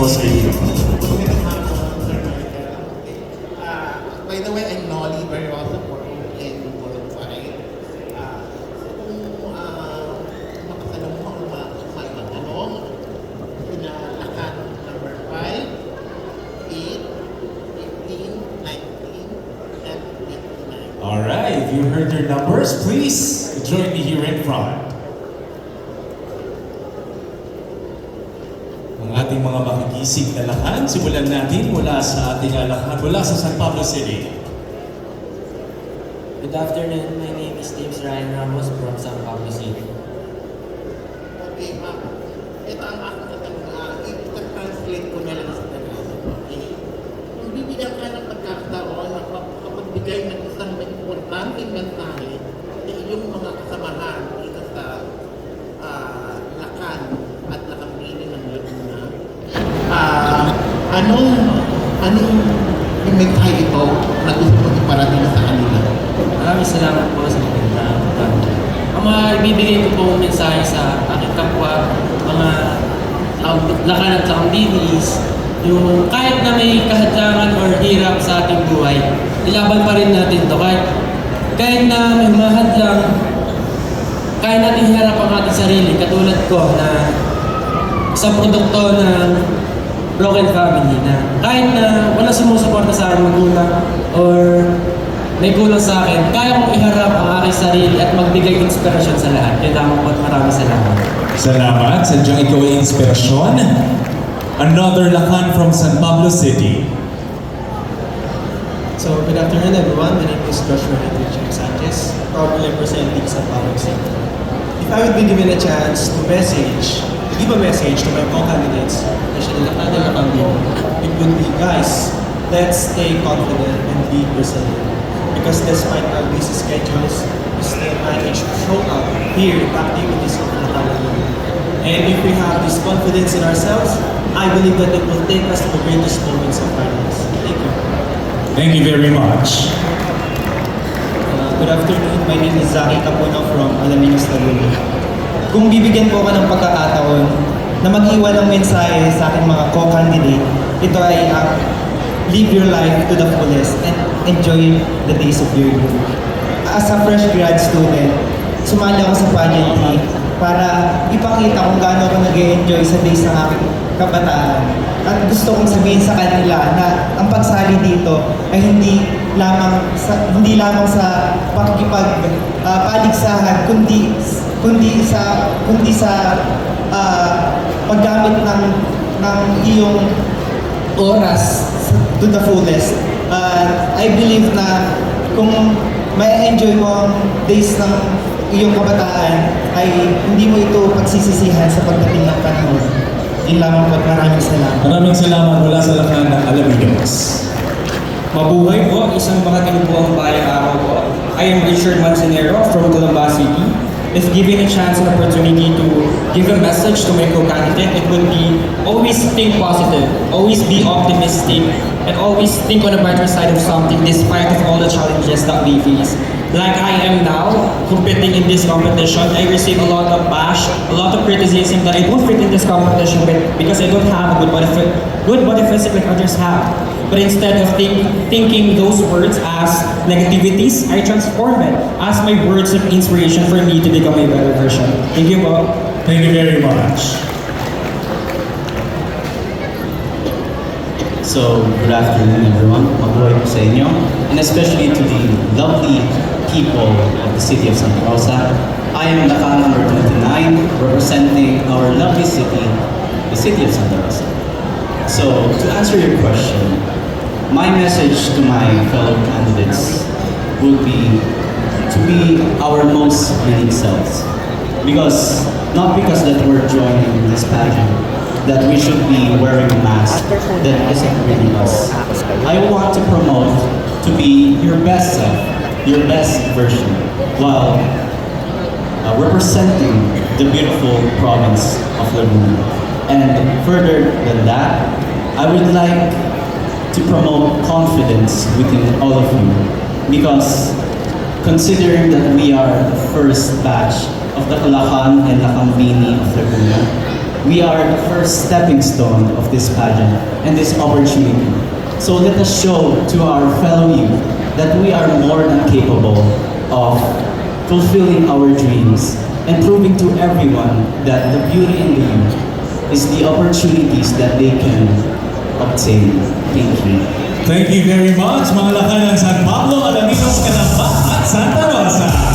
po sa inyo. By the way, I'm Nolly, very well supported in worldwide. Kung makatanong mo ang mga tanong, pinalakan number 5, 8, 15, 19, and 59. Alright, if you heard their numbers, please join me here in front. Ang ating mga makigising na lakan, simulan natin mula sa ating lakan, mula sa San Pablo City. Good afternoon, my name is James Ryan Ramos from San Pablo City. Okay, ma'am. Ito ang aking katanungan. I-translate ko na lang sa Tagalog. Okay? Kung bibigyan ka ng pagkakataon na kapagbigay ng isang importanteng mensahe sa iyong mga kasamahan dito sa Lakan at Lakambini ng Laguna, anong mensahe ito na gusto mo iparating sa kanila? Maraming salamat po sa magandang tanong. Ang mga ibibigay ko po mensahe sa aking kapwa, mga lakan at lakambinis, yung kahit na may kahadlangan or hirap sa ating buhay, ilaban pa rin natin to. Kahit na may mahadlang, kaya natin hiharap ang ating sarili. Katulad ko na isang produkto ng broken family na kahit na wala sumusuporta sa aking magulang or may kulang sa akin, kaya kong iharap ang aking sarili at magbigay inspirasyon sa lahat. Kaya lamang po at maraming salamat. Salamat, sadyang ikaw ay inspirasyon. Another lakan from San Pablo City. So, good afternoon everyone. My name is Joshua Henry Sanchez, proudly representing San Pablo City. If I would be given a chance to give a message to my co-candidates, especially Lakana Lakambini, it would be, guys, let's stay confident and be resilient. Because despite our busy schedules, we still manage to show up here in the activities of Lakana. And if we have this confidence in ourselves, I believe that it will take us to the greatest moments of our lives. Thank you. Thank you very much. Good afternoon, my name is Zaki Capuno from Alaminos, Laguna. Kung bibigyan po ako ng pagkakataon na mag-iwan ng mensahe sa aking mga co-candidate, ito ay live your life to the fullest and enjoy the days of your youth. As a fresh grad student, sumali ako sa pageantry para ipakita kung gaano ako nag-enjoy sa days ng aking kabataan. At gusto kong sabihin sa kanila na ang pagsali dito ay hindi lamang sa pakikipagpaligsahan kundi sa paggamit ng iyong oras to the fullest. I believe na kung may enjoy mo ang days ng iyong kabataan ay hindi mo ito pagsisisihan sa pagdating ng panahon. Yun lamang po, maraming salamat. Maraming salamat mula sa lakan ng Alaminos. Mabuhay po, isang makatinubuang bayang araw po. I am Richard Manzanero from Colomba City. If given a chance and opportunity to give a message to my co-candidate, it would be always think positive, always be optimistic, and always think on the brighter side of something despite of all the challenges that we face. Like I am now, competing in this competition, I receive a lot of bash, a lot of criticism that I don't fit in this competition with because I don't have a good body physique like others have. But instead of thinking those words as negativities, I transform it as my words of inspiration for me to become a better version. Thank you po. Thank you very much. So, good afternoon everyone. Mabuhay po sa inyo. And especially to the lovely people of the city of Santa Rosa. I am Lakan number 29, representing our lovely city, the city of Santa Rosa. So, to answer your question, my message to my fellow candidates would be to be our most unique selves. Not because that we're joining this pageant, that we should be wearing a mask that isn't really us. I want to promote to be your best self, your best version, while representing the beautiful province of Laguna. And further than that, I would like to promote confidence within all of you, because considering that we are the first batch of the Calachan and Lakambini of Laguna, we are the first stepping stone of this pageant and this opportunity. So let us show to our fellow youth that we are more than capable of fulfilling our dreams and proving to everyone that the beauty in the youth is the opportunities that they can obtain. Thank you. Thank you very much, mga lakanan San Pablo, Alaminos, Calamba at Santa Rosa.